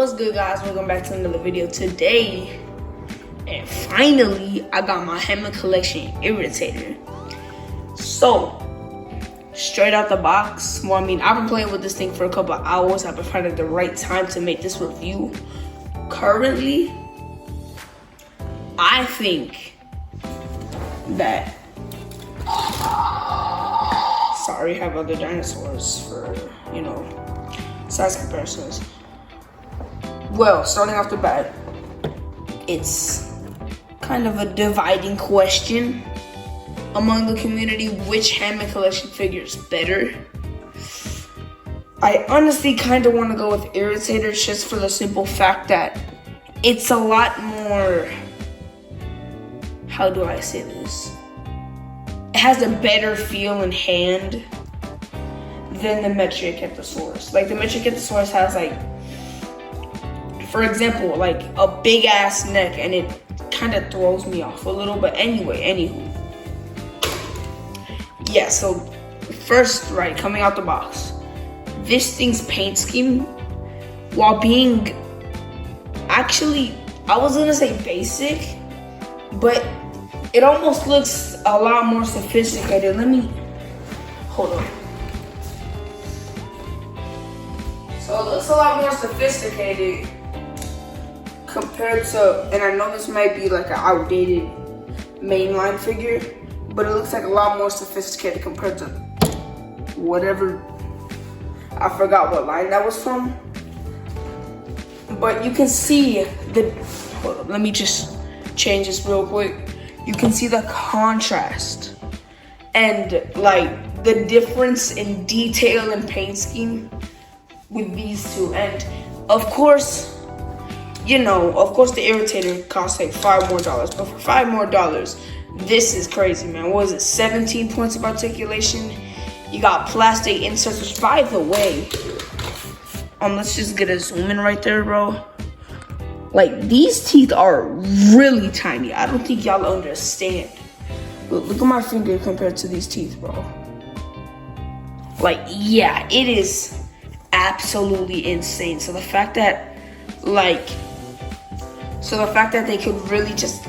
What's good, guys? Welcome back to another video today. And finally, I got my Hammond collection Irritator. So, straight out the box, well, I mean, I've been playing with this thing for a couple of hours. I've been finding the right time to make this review. Currently, I think that, sorry, I have other dinosaurs for, size comparisons. Well, starting off the bat, it's kind of a dividing question among the community, which Hammond collection figure is better. I honestly kind of want to go with Irritator just for the simple fact that it's a lot more, how do I say this? It has a better feel in hand than the Metriacanthosaurus. Like the Metriacanthosaurus has for example, like a big ass neck, and it kind of throws me off a little. But anywho. Yeah, so first, right, coming out the box, this thing's paint scheme, while being actually, I was gonna say basic, but it almost looks a lot more sophisticated. Let me, hold on. So it looks a lot more sophisticated compared to, and I know this might be like an outdated mainline figure, but it looks like a lot more sophisticated compared to whatever, I forgot what line that was from. But you can see hold on, let me just change this real quick. You can see the contrast and like the difference in detail and paint scheme with these two. And of course, the Irritator costs like $5 more, but for $5 more, this is crazy, man. What was it, 17 points of articulation? You got plastic inserts, which, by the way, let's just get a zoom in right there, bro. Like, these teeth are really tiny. I don't think y'all understand. Look at my finger compared to these teeth, bro. Like, yeah, it is absolutely insane. So the fact that they could really just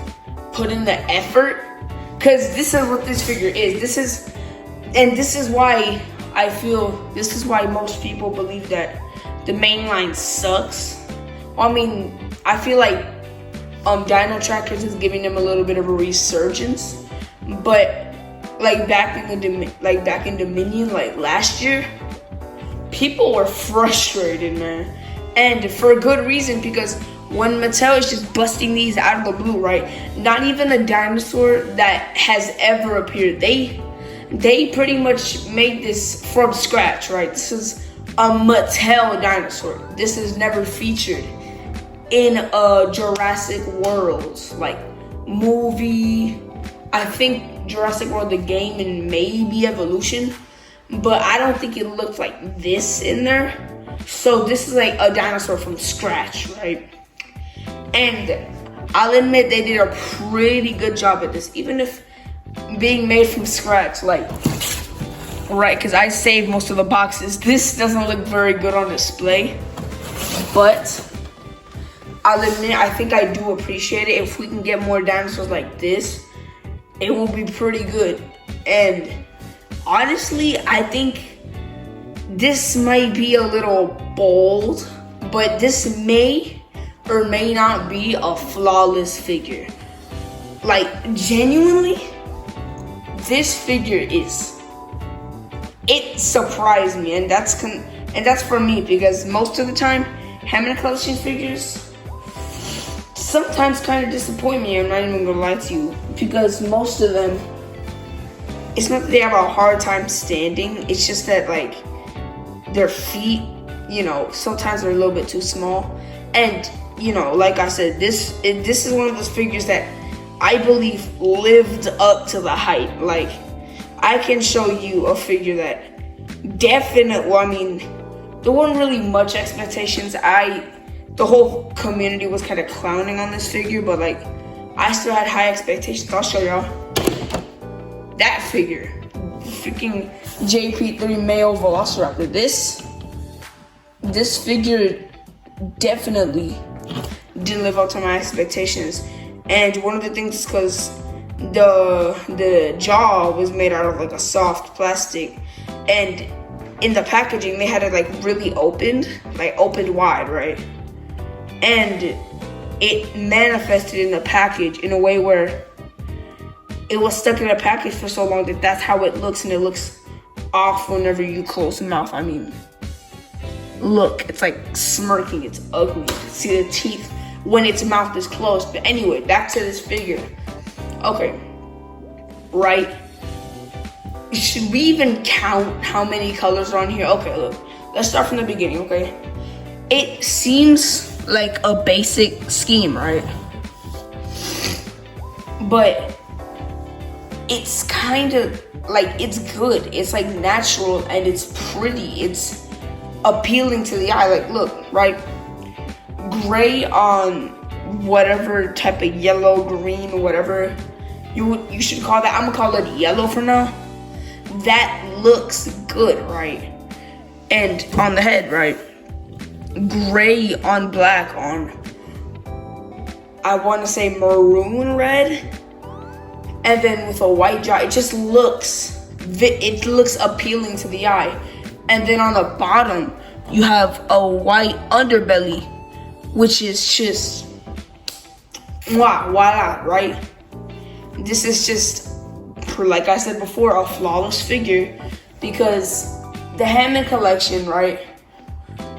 put in the effort, because this is what this figure is. This is why I feel, this is why most people believe that the main line sucks. I mean, I feel like Dino Trackers is giving them a little bit of a resurgence, but back in Dominion, like last year, people were frustrated, man, and for a good reason, because when Mattel is just busting these out of the blue, right? Not even a dinosaur that has ever appeared. They pretty much made this from scratch, right? This is a Mattel dinosaur. This is never featured in a Jurassic World movie. I think Jurassic World the game and maybe Evolution, but I don't think it looked like this in there. So this is like a dinosaur from scratch, right? And I'll admit they did a pretty good job at this, even if being made from scratch, right, because I saved most of the boxes. This doesn't look very good on display, but I'll admit I think I do appreciate it. If we can get more dinosaurs like this, it will be pretty good. And honestly, I think this might be a little bold, but this may or may not be a flawless figure. Genuinely, this figure it surprised me, and that's for me, because most of the time Hammond collection figures sometimes kind of disappoint me. I'm not even gonna lie to you, because most of them, it's not that they have a hard time standing, it's just that their feet, sometimes they're a little bit too small. And like I said, this is one of those figures that I believe lived up to the hype. I can show you a figure that definitely, there weren't really much expectations. The whole community was kind of clowning on this figure, but I still had high expectations. I'll show y'all that figure. Freaking JP3 male Velociraptor. This figure definitely didn't live up to my expectations. And one of the things is because the jaw was made out of like a soft plastic, and in the packaging they had it like really opened wide, right? And it manifested in the package in a way where it was stuck in a package for so long that that's how it looks, and it looks off whenever you close the mouth. I mean, look, it's like smirking, it's ugly. See the teeth when its mouth is closed. But anyway, back to this figure. Okay, right? Should we even count how many colors are on here? Okay, look, let's start from the beginning, okay? It seems like a basic scheme, right? But it's kind of like, it's good. It's like natural and it's pretty. It's appealing to the eye. Like, look, right? Gray on whatever type of yellow, green, whatever you should call that. I'm gonna call it yellow for now. That looks good, right? And on the head, right? Gray on black on, I want to say maroon red, and then with a white jaw. It just looks appealing to the eye. And then on the bottom you have a white underbelly, which is just voila, right? This is just, like I said before, a flawless figure, because the Hammond collection, right?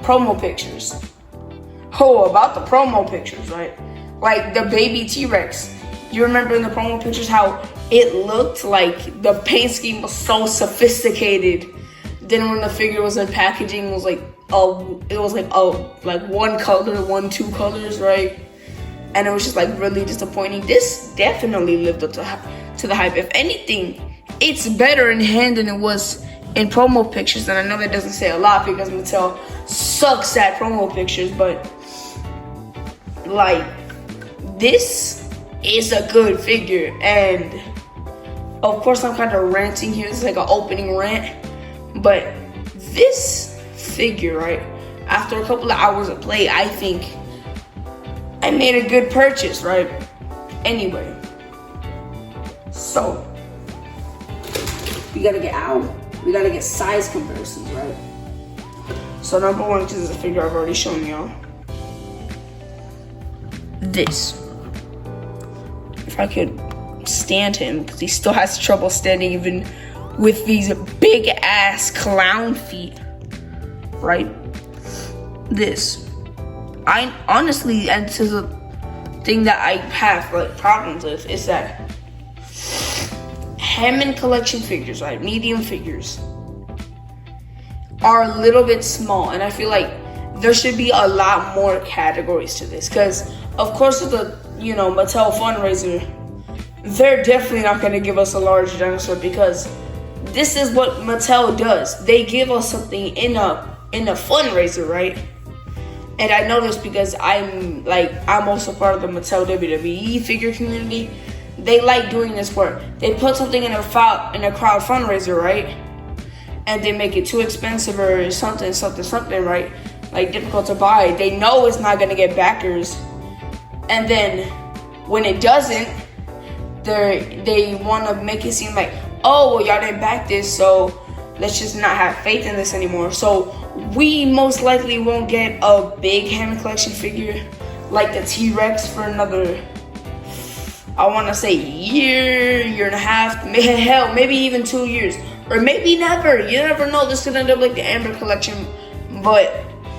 Promo pictures. Oh, about the promo pictures, right? Like the baby T-Rex. You remember in the promo pictures how it looked like the paint scheme was so sophisticated. Then when the figure was in packaging, it was like one color, two colors, right? And it was just like really disappointing. This definitely lived up to the hype. If anything, it's better in hand than it was in promo pictures. And I know that doesn't say a lot because Mattel sucks at promo pictures, but like, this is a good figure. And of course I'm kind of ranting here. This is like an opening rant, but this figure, right, after a couple of hours of play, I think I made a good purchase, right? Anyway, so we gotta get size comparisons, right? So number one, because it's a figure I've already shown y'all. This. If I could stand him, because he still has trouble standing even with these big ass clown feet, right? This. I honestly, and this is a thing that I have like problems with, is that Hammond collection figures, right, medium figures, are a little bit small, and I feel like there should be a lot more categories to this, because of course with the Mattel fundraiser, they're definitely not going to give us a large dinosaur, because this is what Mattel does. They give us something in a fundraiser, right? And I know this because I'm also part of the Mattel WWE figure community. They like doing this where they put something in a crowd fundraiser, right? And they make it too expensive or something, right? Like difficult to buy. They know it's not gonna get backers. And then when it doesn't, they wanna make it seem like, oh, well, y'all didn't back this, so let's just not have faith in this anymore. So we most likely won't get a big Hammond collection figure like the T-Rex for another, I want to say year and a half, maybe even 2 years, or maybe never. You never know. This could end up like the Amber collection, but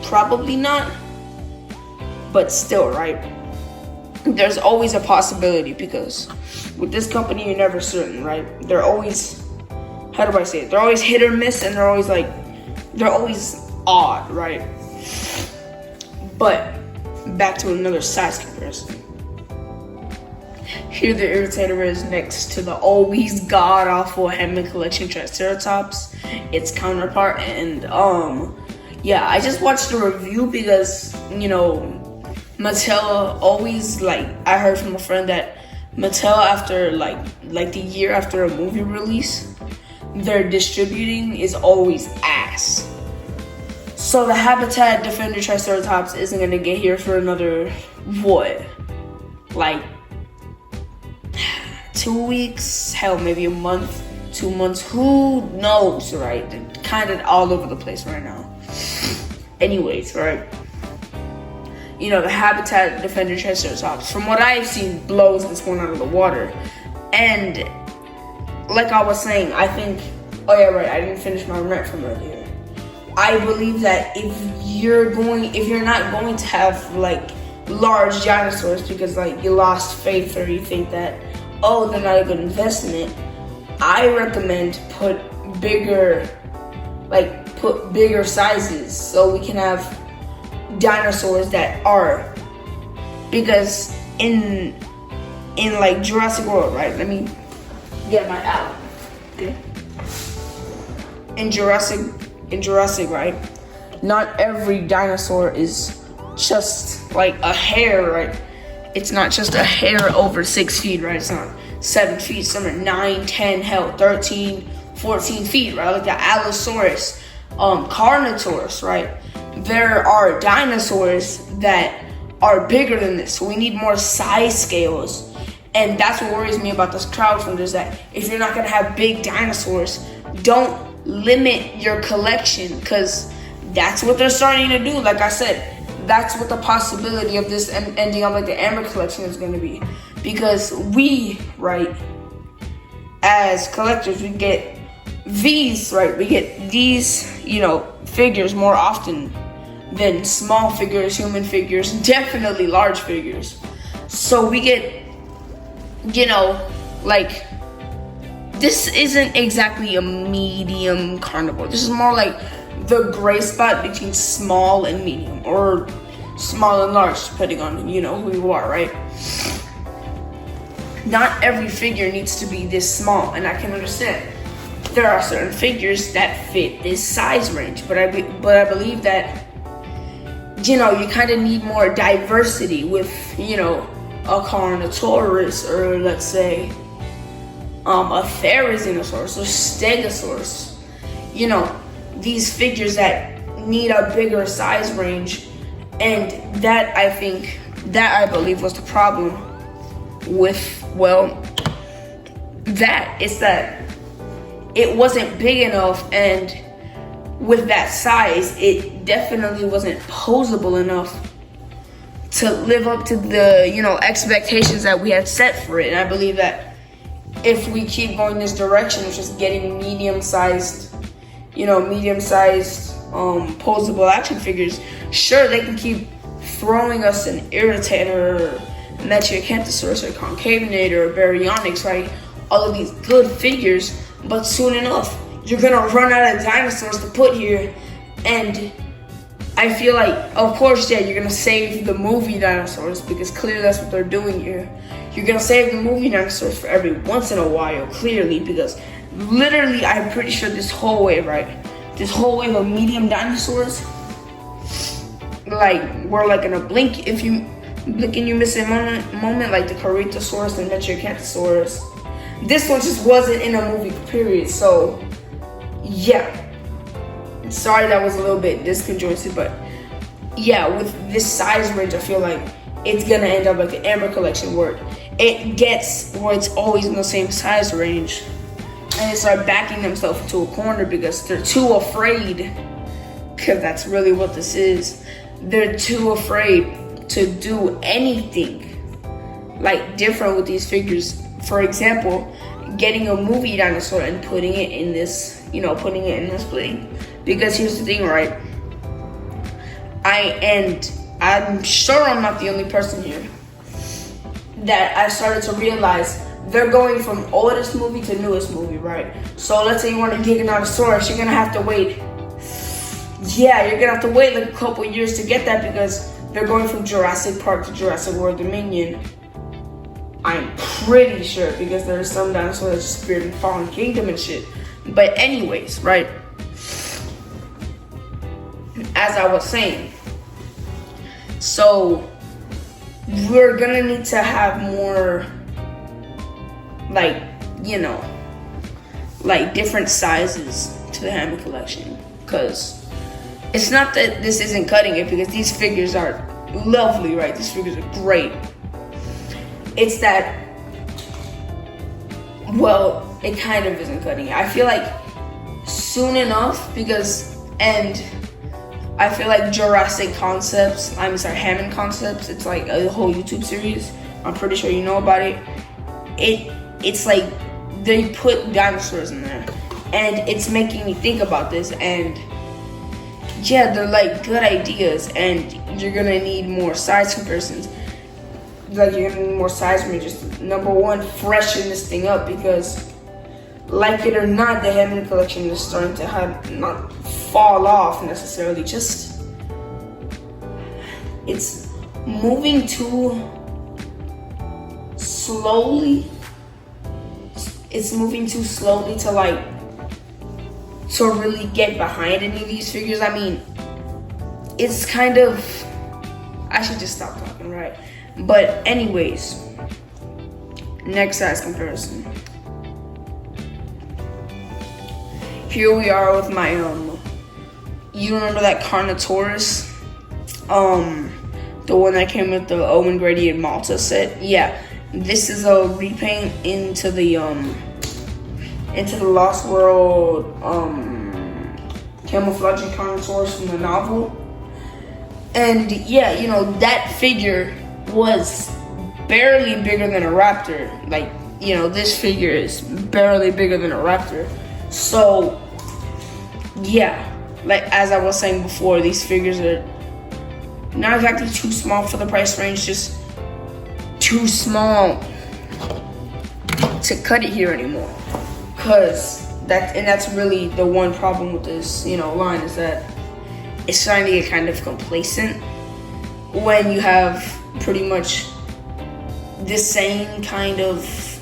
probably not. But still, right? There's always a possibility, because with this company, you're never certain, right? They're always, how do I say it? They're always hit or miss, and they're always odd, right? But back to another size comparison. Here the Irritator is next to the always god-awful Hammond collection Triceratops, its counterpart. And yeah, I just watched the review because Mattel always, I heard from a friend that Mattel, after like the year after a movie release, their distributing is always ass. So the habitat defender Triceratops isn't gonna get here for another, what? Like 2 weeks, hell, maybe a month, 2 months, who knows, right? They're kind of all over the place right now. Anyways, right? You know, the habitat defender Triceratops, from what I've seen, blows this one out of the water. And like I was saying, I think, oh yeah, right, I didn't finish my rant from earlier. I believe that if you're not going to have like large dinosaurs because like you lost faith or you think that, oh, they're not a good investment, I recommend put bigger sizes so we can have dinosaurs that are, because in like Jurassic World, right? Let me get my out. Okay. In Jurassic, right? Not every dinosaur is just like a hair, right? It's not just a hair over 6 feet, right? It's not 7 feet. Some are 9, 10, hell, 13, 14 feet, right? Like the Allosaurus, Carnotaurus, right? There are dinosaurs that are bigger than this. So we need more size scales. And that's what worries me about this crowdfunding, is that if you're not gonna have big dinosaurs, don't limit your collection, because that's what they're starting to do. Like I said, that's what the possibility of this ending up like the Amber collection is going to be, because we, right, as collectors, we get these, right, we get these, you know, figures more often than small figures, human figures, definitely large figures. So we get, you know, like, this isn't exactly a medium carnivore. This is more like the gray spot between small and medium, or small and large, depending on, you know, who you are, right? Not every figure needs to be this small, and I can understand. There are certain figures that fit this size range, but I believe that, you know, you kind of need more diversity with, you know, a Carnotaurus, or let's say a Therizinosaurus or Stegosaurus. You know, these figures that need a bigger size range. And that, I believe was the problem with, well, that. It's that it wasn't big enough, and with that size, it definitely wasn't posable enough to live up to the, you know, expectations that we had set for it. And I believe that if we keep going this direction, it's just getting medium-sized posable action figures. Sure, they can keep throwing us an Irritator, or Metriacanthosaurus, or Concavenator, or Baryonyx, right? All of these good figures, but soon enough, you're gonna run out of dinosaurs to put here. And I feel like, of course, yeah, you're gonna save the movie dinosaurs, because clearly that's what they're doing here. You're gonna save the movie dinosaurs for every once in a while, clearly, because literally, I'm pretty sure this whole wave, right? This whole wave of medium dinosaurs, like, we're like in a blink. If you blink and you miss a moment, like the Corythosaurus and Metriacanthosaurus. This one just wasn't in a movie, period. So, yeah. Sorry that was a little bit disconjointed, but yeah, with this size range, I feel like it's gonna end up like the Amber collection, where it's always in the same size range, and they start backing themselves into a corner because they're too afraid, because that's really what this is. They're too afraid to do anything like different with these figures. For example, getting a movie dinosaur and putting it in this plane. Because here's the thing, right? I'm sure I'm not the only person here that I started to realize they're going from oldest movie to newest movie, right? So let's say you want a Giganotosaurus, you're gonna have to wait. Yeah, you're gonna have to wait like a couple years to get that, because they're going from Jurassic Park to Jurassic World Dominion. I'm pretty sure, because there's some dinosaurs that just appeared in Fallen Kingdom and shit. But anyways, right? As I was saying, so we're gonna need to have more, like, you know, like different sizes to the Hammond collection, because it's not that this isn't cutting it, because these figures are lovely, right? These figures are great. It's that, well, it kind of isn't cutting it. I feel like soon enough, and I feel like Hammond Concepts, it's like a whole YouTube series. I'm pretty sure you know about it. It's like they put dinosaurs in there, and it's making me think about this, and yeah, they're like good ideas, and you're gonna need more size comparisons. Like, you're gonna need more size ranges. Number one, freshen this thing up, because like it or not, the Hammond collection is starting to not fall off necessarily, just it's moving too slowly. It's moving too slowly to really get behind any of these figures. I mean, it's kind of, I should just stop talking, right? But anyways, next size comparison. Here we are with my you remember that Carnotaurus? The one that came with the Owen Grady and Malta set? Yeah. This is a repaint into the Lost World camouflaging Carnotaurus from the novel. And yeah, you know, that figure was barely bigger than a raptor. Like, you know, this figure is barely bigger than a raptor. So yeah, like as I was saying before, these figures are not exactly too small for the price range, just too small to cut it here anymore. That's really the one problem with this, you know, line, is that it's starting to get kind of complacent when you have pretty much the same kind of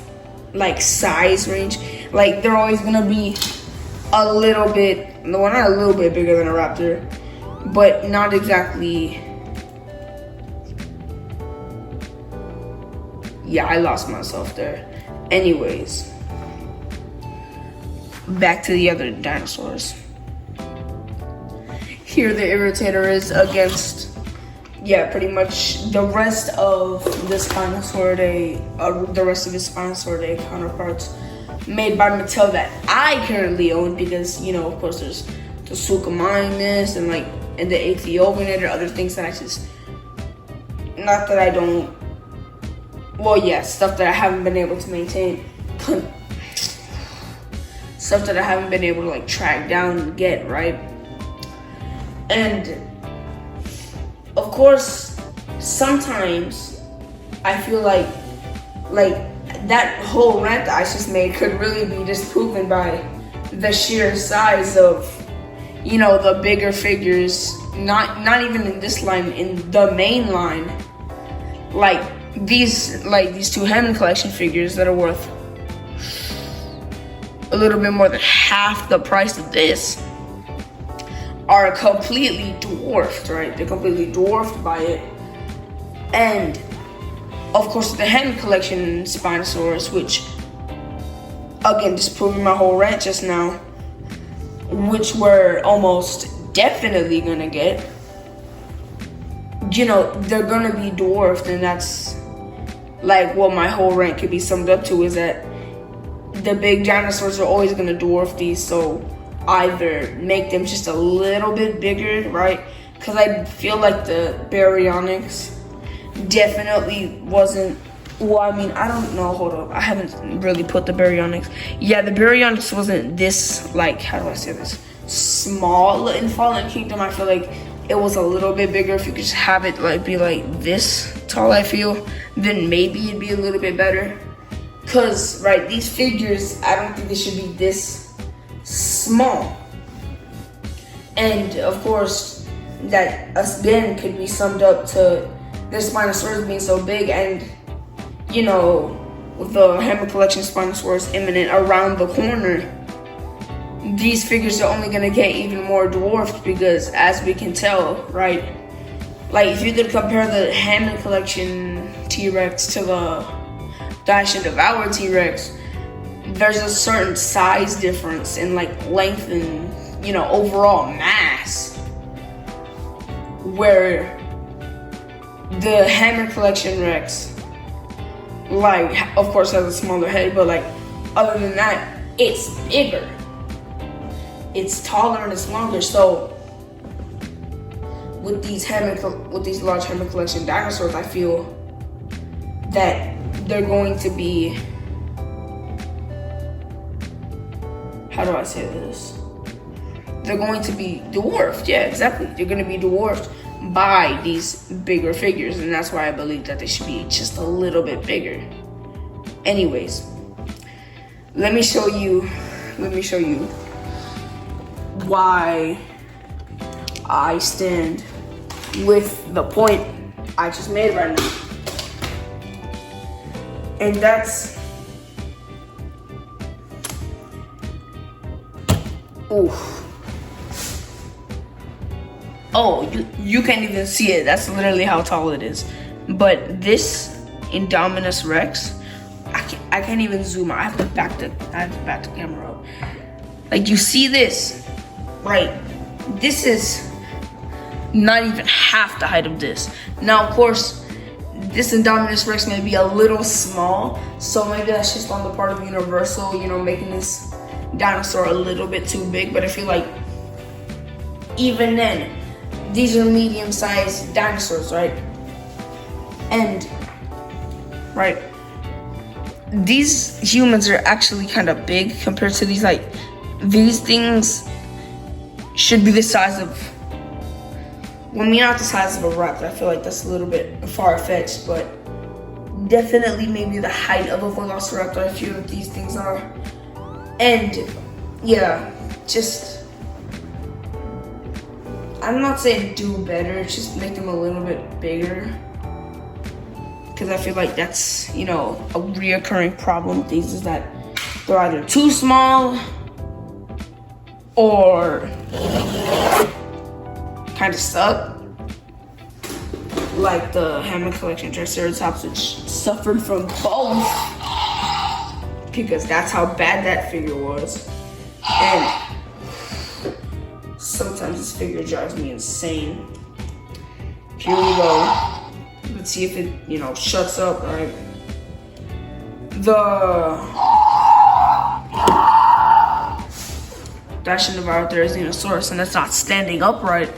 like size range. Like, they're always gonna be a little bit, well, not a little bit bigger than a raptor, but not exactly. Yeah, I lost myself there. Anyways, back to the other dinosaurs. Here the Irritator is against, yeah, pretty much the rest of this Spinosaur Day, the rest of his Spinosaur Day counterparts made by Mattel that I currently own, because, you know, of course, there's the Suchomimus and the Aethiopinator, other things that I just, not that I don't, well, yeah, stuff that I haven't been able to maintain, stuff that I haven't been able to like track down and get, right? And of course, sometimes I feel like that whole rant that I just made could really be disproven by the sheer size of, you know, the bigger figures, not even in this line, in the main line, like these two Hammond collection figures that are worth a little bit more than half the price of this are completely dwarfed, right? They're completely dwarfed by it. And of course, the Hammond collection Spinosaurus, which again, just proving my whole rant just now, which we're almost definitely gonna get, you know, they're gonna be dwarfed, and that's like what my whole rant could be summed up to, is that the big dinosaurs are always gonna dwarf these, so either make them just a little bit bigger, right? Because I feel like the Baryonyx definitely wasn't, well, I mean, I don't know, hold up, I haven't really put the Baryonyx. Yeah, the Baryonyx wasn't this, like, how do I say this, small in Fallen Kingdom. I feel like it was a little bit bigger. If you could just have it like be like this tall, I feel, then maybe it'd be a little bit better. Cause, right, these figures, I don't think they should be this small. And of course, that again could be summed up to this Spinosaurus being so big, and you know, with the Hammond collection Spinosaurus imminent around the corner, these figures are only gonna get even more dwarfed, because as we can tell, right, like if you could compare the Hammond collection T-Rex to the Dash and Devour T-Rex, there's a certain size difference in like length and, you know, overall mass. where the Hammond Collection Rex, like, of course has a smaller head, but like, other than that, it's bigger. It's taller and it's longer. So with these large Hammond Collection dinosaurs, I feel that they're going to be, how do I say this? They're going to be dwarfed. Yeah, exactly. They're going to be dwarfed by these bigger figures, and that's why I believe that they should be just a little bit bigger. Anyways, let me show you why I stand with the point I just made right now. And that's, oof. Oh, you can't even see it. That's literally how tall it is. But this Indominus Rex, I can't even zoom out. I have to back the camera up. Like, you see this, right? This is not even half the height of this. Now, of course, this Indominus Rex may be a little small, so maybe that's just on the part of Universal, you know, making this dinosaur a little bit too big. But I feel like even then, these are medium-sized dinosaurs, right? And, right, these humans are actually kind of big compared to these. Like, these things should be the size of, well, maybe not the size of a raptor. I feel like that's a little bit far-fetched, but definitely maybe the height of a velociraptor, I feel that these things are. And, yeah, just, I'm not saying do better, just make them a little bit bigger. Because I feel like that's, you know, a reoccurring problem with these, is that they're either too small or kind of suck. Like the Hammond Collection Triceratops, which suffered from both. Because that's how bad that figure was. And sometimes this figure drives me insane. Here we go. Let's see if it, you know, shuts up, right? That shouldn't have out there is Therizinosaurus, and that's not standing upright.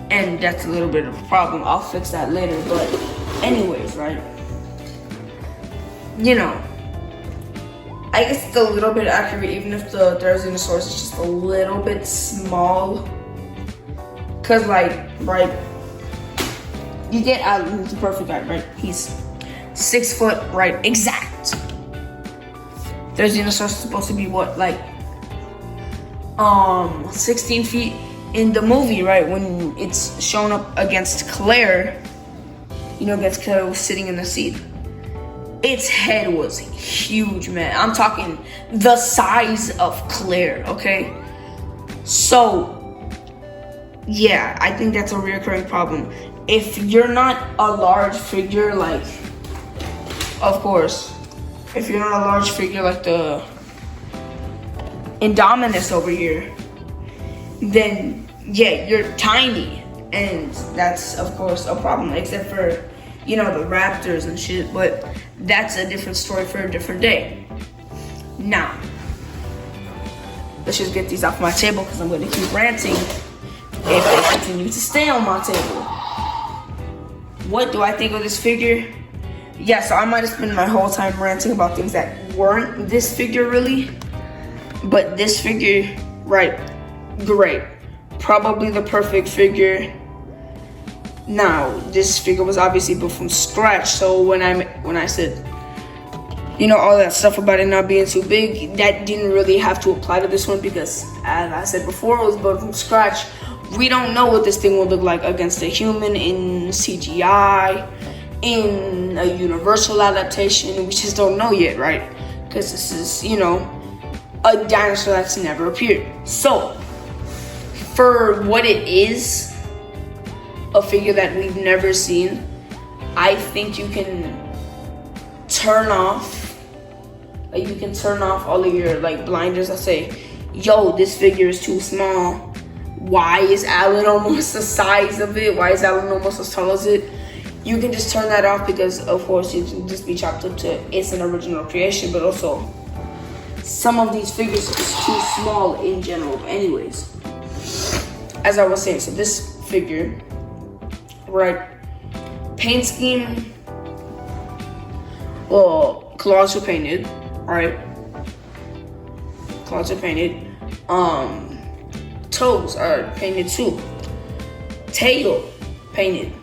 And that's a little bit of a problem. I'll fix that later, but anyways, right? You know, I guess it's a little bit accurate, even if the Therizinosaurus is just a little bit small. Cause like, right, you get the perfect guy, right? He's 6 foot, right? Exact. Therizinosaurus is supposed to be what, like, 16 feet in the movie, right? When it's shown up against Claire, you know, against Claire was sitting in the seat. Its head was huge, man. I'm talking the size of Claire, okay? So, yeah, I think that's a recurring problem. If you're not a large figure, like, of course, if you're not a large figure like the Indominus over here, then, yeah, you're tiny. And that's, of course, a problem, except for, you know, the raptors and shit. But that's a different story for a different day. Now, let's just get these off my table because I'm going to keep ranting if they continue to stay on my table. What do I think of this figure? Yeah, so I might have spent my whole time ranting about things that weren't this figure really. But this figure, right, great. Probably the perfect figure. Now, this figure was obviously built from scratch, so when I said, you know, all that stuff about it not being too big, that didn't really have to apply to this one because, as I said before, it was built from scratch. We don't know what this thing will look like against a human in CGI, in a Universal adaptation. We just don't know yet, right? Because this is, you know, a dinosaur that's never appeared. So, for what it is, a figure that we've never seen, I think you can turn off all of your like blinders that say, yo, this figure is too small. why is Alan almost the size of it? Why is Alan almost as tall as it? You can just turn that off because, of course, you can just be chopped up to it's an original creation, but also some of these figures is too small in general. But anyways, as I was saying, so this figure, right, paint scheme, well, claws are painted, right? Claws are painted. Toes are painted too. Tail painted.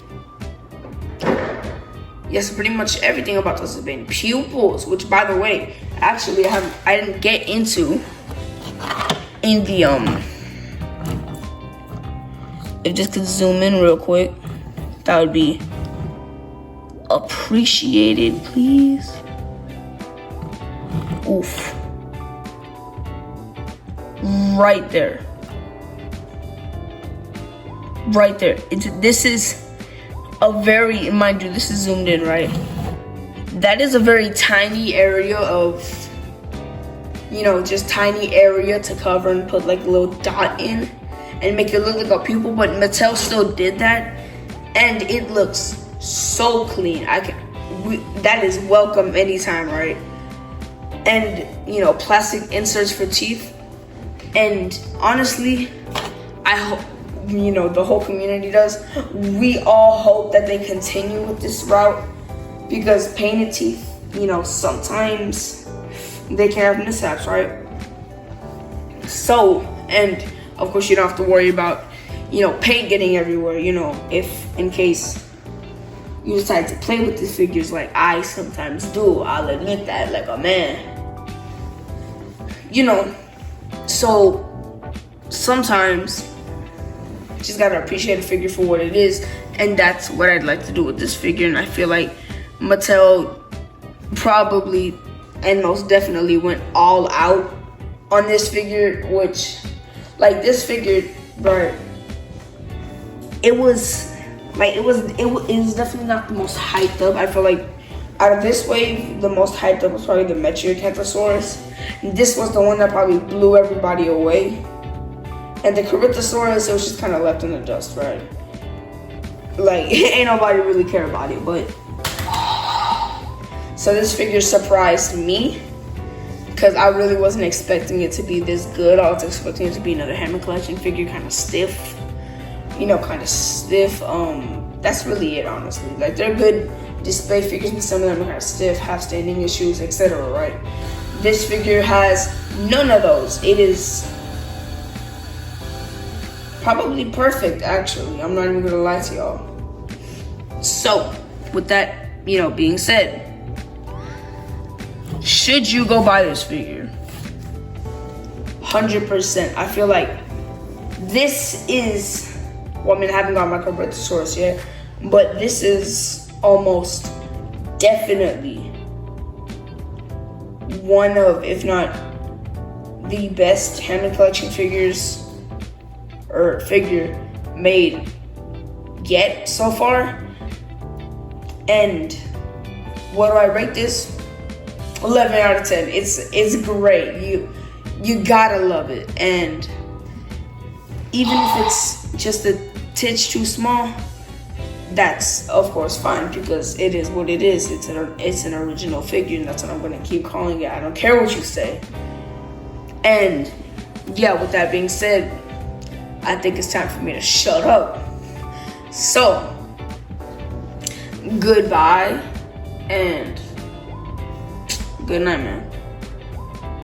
Yes, pretty much everything about this is painted. Pupils, which by the way, actually I didn't get into in the if this could zoom in real quick, that would be appreciated, please. Oof. Right there. Right there. This is a very, mind you, this is zoomed in, right? That is a very tiny area of, you know, just tiny area to cover and put like a little dot in and make it look like a pupil, but Mattel still did that and it looks so clean. That is welcome anytime, right? And, you know, plastic inserts for teeth. And honestly, I hope, you know, the whole community does. We all hope that they continue with this route because painted teeth, you know, sometimes they can have mishaps, right? So, and of course you don't have to worry about, you know, paint getting everywhere, you know, if in case you decide to play with these figures like I sometimes do. I'll admit that, like a man. You know, so sometimes you just gotta appreciate a figure for what it is, and that's what I'd like to do with this figure. And I feel like Mattel probably and most definitely went all out on this figure, which, like, this figure, bro, it was definitely not the most hyped up. I feel like out of this wave, the most hyped up was probably the Metriacanthosaurus. This was the one that probably blew everybody away. And the Corythosaurus, it was just kind of left in the dust, right? Like, ain't nobody really care about it, but. So this figure surprised me because I really wasn't expecting it to be this good. I was expecting it to be another Hammond collection figure, kind of stiff. You know, kind of stiff. That's really it, honestly. Like, they're good display figures, but some of them are kind of stiff, have standing issues, etc., right? This figure has none of those. It is probably perfect, actually. I'm not even gonna lie to y'all. So, with that, you know, being said, should you go buy this figure? 100%. I feel like this is, well, I mean, I haven't got my Corythosaurus yet, but this is almost definitely one of, if not the best Hammond collection figures or figure made yet so far. And what do I rate this? 11 out of 10. It's great. You gotta love it. And even if it's just a titch too small, that's of course fine because it is what it is. It's an original figure, and that's what I'm gonna keep calling it. I don't care what you say. And yeah, with that being said, I think it's time for me to shut up. So, goodbye and good night, man.